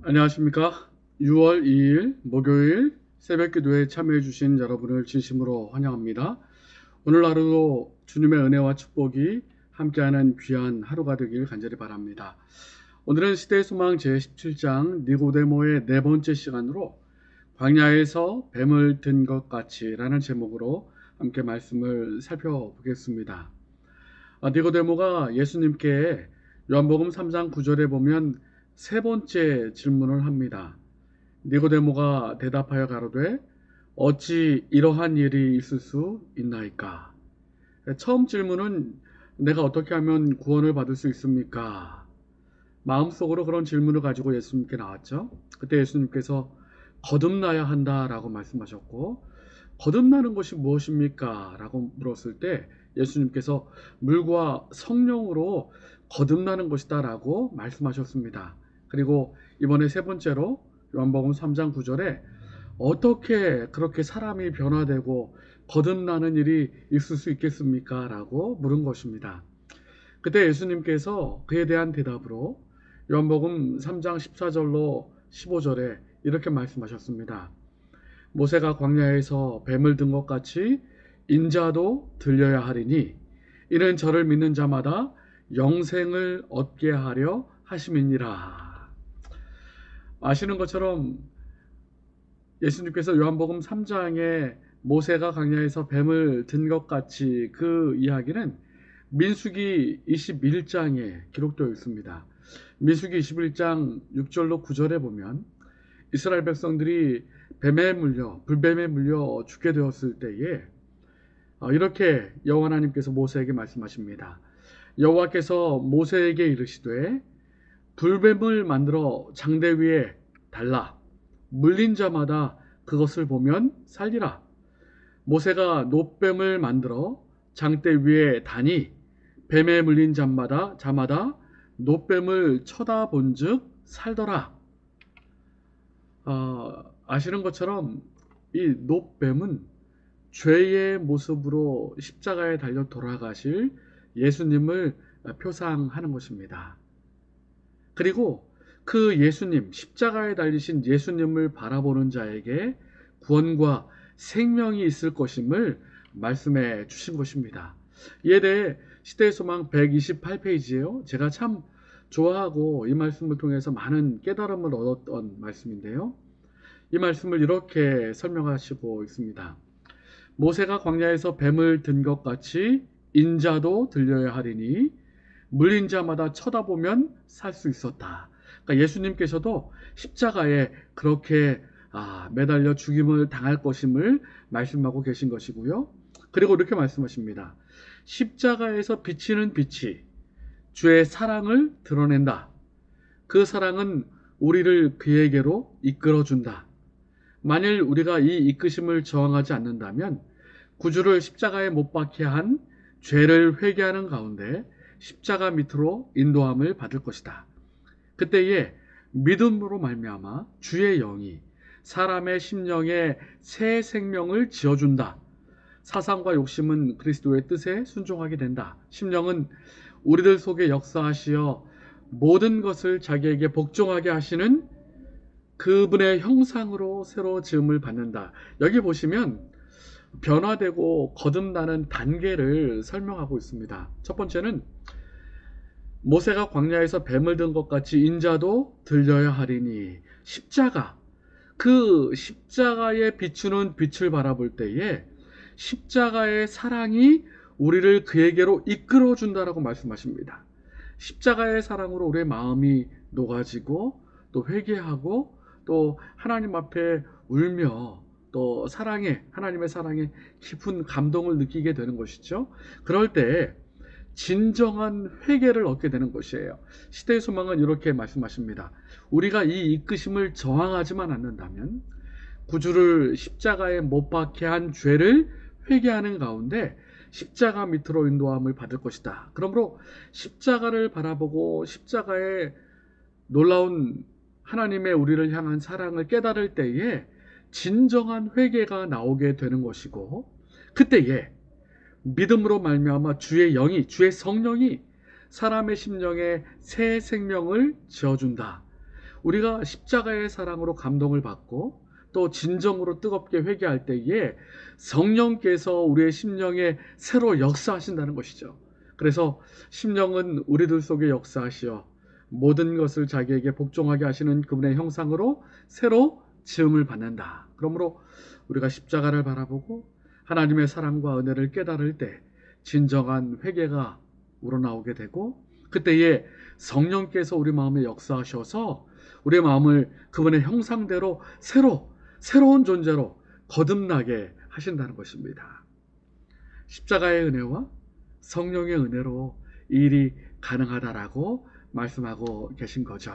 안녕하십니까. 6월 2일 목요일 새벽기도에 참여해 주신 여러분을 진심으로 환영합니다. 오늘 하루도 주님의 은혜와 축복이 함께하는 귀한 하루가 되길 간절히 바랍니다. 오늘은 시대의 소망 제17장 니고데모의 네 번째 시간으로 광야에서 뱀을 든 것 같이 라는 제목으로 함께 말씀을 살펴보겠습니다. 니고데모가 예수님께 요한복음 3장 9절에 보면 세 번째 질문을 합니다. 니고데모가 대답하여 가로되 어찌 이러한 일이 있을 수 있나이까? 처음 질문은 내가 어떻게 하면 구원을 받을 수 있습니까? 마음속으로 그런 질문을 가지고 예수님께 나왔죠. 그때 예수님께서 거듭나야 한다라고 말씀하셨고, 거듭나는 것이 무엇입니까? 라고 물었을 때 예수님께서 물과 성령으로 거듭나는 것이다 라고 말씀하셨습니다. 그리고 이번에 세 번째로 요한복음 3장 9절에 어떻게 그렇게 사람이 변화되고 거듭나는 일이 있을 수 있겠습니까? 라고 물은 것입니다. 그때 예수님께서 그에 대한 대답으로 요한복음 3장 14절로 15절에 이렇게 말씀하셨습니다. 모세가 광야에서 뱀을 든 것 같이 인자도 들려야 하리니 이는 저를 믿는 자마다 영생을 얻게 하려 하심이니라. 아시는 것처럼 예수님께서 요한복음 3장에 모세가 광야에서 뱀을 든 것 같이 그 이야기는 민수기 21장에 기록되어 있습니다. 민수기 21장 6절로 9절에 보면 이스라엘 백성들이 불뱀에 물려 죽게 되었을 때에 이렇게 여호와 하나님께서 모세에게 말씀하십니다. 여호와께서 모세에게 이르시되 불뱀을 만들어 장대 위에 달라 물린 자마다 그것을 보면 살리라. 모세가 놋뱀을 만들어 장대 위에 다니 뱀에 물린 자마다 놋뱀을 쳐다본즉 살더라. 아시는 것처럼 이 놋뱀은 죄의 모습으로 십자가에 달려 돌아가실 예수님을 표상하는 것입니다. 그리고 그 예수님, 십자가에 달리신 예수님을 바라보는 자에게 구원과 생명이 있을 것임을 말씀해 주신 것입니다. 이에 대해 시대의 소망 128페이지예요. 제가 참 좋아하고 이 말씀을 통해서 많은 깨달음을 얻었던 말씀인데요. 이 말씀을 이렇게 설명하시고 있습니다. 모세가 광야에서 뱀을 든 것 같이 인자도 들려야 하리니 물린 자마다 쳐다보면 살 수 있었다. 그러니까 예수님께서도 십자가에 그렇게 매달려 죽임을 당할 것임을 말씀하고 계신 것이고요. 그리고 이렇게 말씀하십니다. 십자가에서 비치는 빛이 주의 사랑을 드러낸다. 그 사랑은 우리를 그에게로 이끌어준다. 만일 우리가 이 이끄심을 저항하지 않는다면 구주를 십자가에 못 박게 한 죄를 회개하는 가운데 십자가 밑으로 인도함을 받을 것이다. 그때에 믿음으로 말미암아 주의 영이 사람의 심령에 새 생명을 지어준다. 사상과 욕심은 그리스도의 뜻에 순종하게 된다. 심령은 우리들 속에 역사하시어 모든 것을 자기에게 복종하게 하시는 그분의 형상으로 새로 지음을 받는다. 여기 보시면 변화되고 거듭나는 단계를 설명하고 있습니다. 첫 번째는 모세가 광야에서 뱀을 든 것 같이 인자도 들려야 하리니 십자가, 그 십자가에 비추는 빛을 바라볼 때에 십자가의 사랑이 우리를 그에게로 이끌어준다라고 말씀하십니다. 십자가의 사랑으로 우리의 마음이 녹아지고 또 회개하고 또 하나님 앞에 울며 또 하나님의 사랑에 깊은 감동을 느끼게 되는 것이죠. 그럴 때 진정한 회개를 얻게 되는 것이에요. 시대의 소망은 이렇게 말씀하십니다. 우리가 이 이끄심을 저항하지만 않는다면 구주를 십자가에 못 박게 한 죄를 회개하는 가운데 십자가 밑으로 인도함을 받을 것이다. 그러므로 십자가를 바라보고 십자가의 놀라운 하나님의 우리를 향한 사랑을 깨달을 때에 진정한 회개가 나오게 되는 것이고, 그때에 믿음으로 말미암아 주의 영이, 주의 성령이 사람의 심령에 새 생명을 지어준다. 우리가 십자가의 사랑으로 감동을 받고 또 진정으로 뜨겁게 회개할 때에 성령께서 우리의 심령에 새로 역사하신다는 것이죠. 그래서 심령은 우리들 속에 역사하시어 모든 것을 자기에게 복종하게 하시는 그분의 형상으로 새로 지음을 받는다. 그러므로 우리가 십자가를 바라보고 하나님의 사랑과 은혜를 깨달을 때 진정한 회개가 우러나오게 되고, 그때에 성령께서 우리 마음에 역사하셔서 우리의 마음을 그분의 형상대로 새로운 존재로 거듭나게 하신다는 것입니다. 십자가의 은혜와 성령의 은혜로 이 일이 가능하다라고 말씀하고 계신 거죠.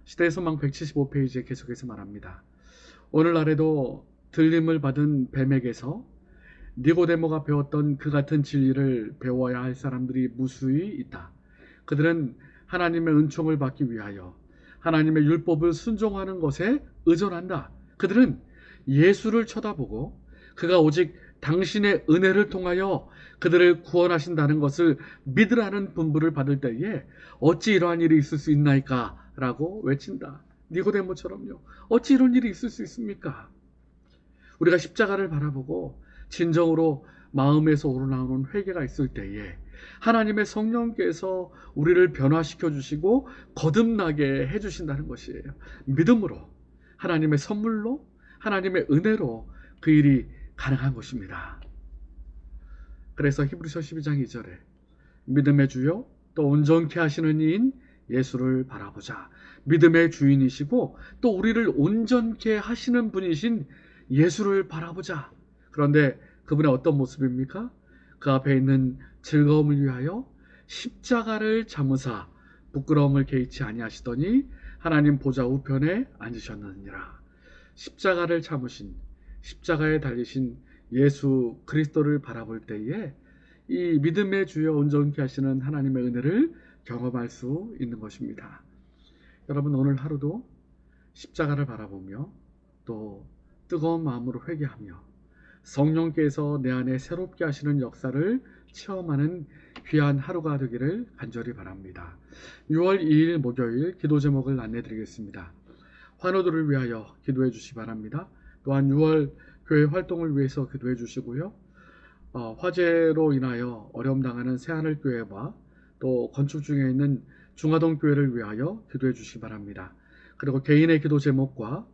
시대의 소망 175페이지에 계속해서 말합니다. 오늘날에도 들림을 받은 뱀에게서 니고데모가 배웠던 그 같은 진리를 배워야 할 사람들이 무수히 있다. 그들은 하나님의 은총을 받기 위하여 하나님의 율법을 순종하는 것에 의존한다. 그들은 예수를 쳐다보고 그가 오직 당신의 은혜를 통하여 그들을 구원하신다는 것을 믿으라는 분부를 받을 때에 어찌 이러한 일이 있을 수 있나이까? 라고 외친다. 니고데모처럼요. 어찌 이런 일이 있을 수 있습니까? 우리가 십자가를 바라보고 진정으로 마음에서 우러나오는 회개가 있을 때에 하나님의 성령께서 우리를 변화시켜 주시고 거듭나게 해 주신다는 것이에요. 믿음으로, 하나님의 선물로, 하나님의 은혜로 그 일이 가능한 것입니다. 그래서 히브리서 12장 2절에 믿음의 주요 또 온전케 하시는 이인 예수를 바라보자. 믿음의 주인이시고 또 우리를 온전케 하시는 분이신 예수를 바라보자. 그런데 그분의 어떤 모습입니까? 그 앞에 있는 즐거움을 위하여 십자가를 참으사 부끄러움을 개의치 아니하시더니 하나님 보좌 우편에 앉으셨느니라. 십자가를 참으신, 십자가에 달리신 예수 그리스도를 바라볼 때에 이 믿음의 주여 온전케 하시는 하나님의 은혜를 경험할 수 있는 것입니다. 여러분, 오늘 하루도 십자가를 바라보며 또 뜨거운 마음으로 회개하며 성령께서 내 안에 새롭게 하시는 역사를 체험하는 귀한 하루가 되기를 간절히 바랍니다. 6월 2일 목요일 기도 제목을 안내드리겠습니다. 환우들을 위하여 기도해 주시기 바랍니다. 또한 6월 교회 활동을 위해서 기도해 주시고요. 화재로 인하여 어려움 당하는 새하늘교회와 또 건축 중에 있는 중화동 교회를 위하여 기도해 주시기 바랍니다. 그리고 개인의 기도 제목과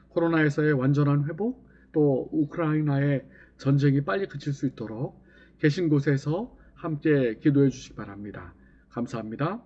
코로나에서의 완전한 회복, 또 우크라이나의 전쟁이 빨리 그칠 수 있도록 계신 곳에서 함께 기도해 주시기 바랍니다. 감사합니다.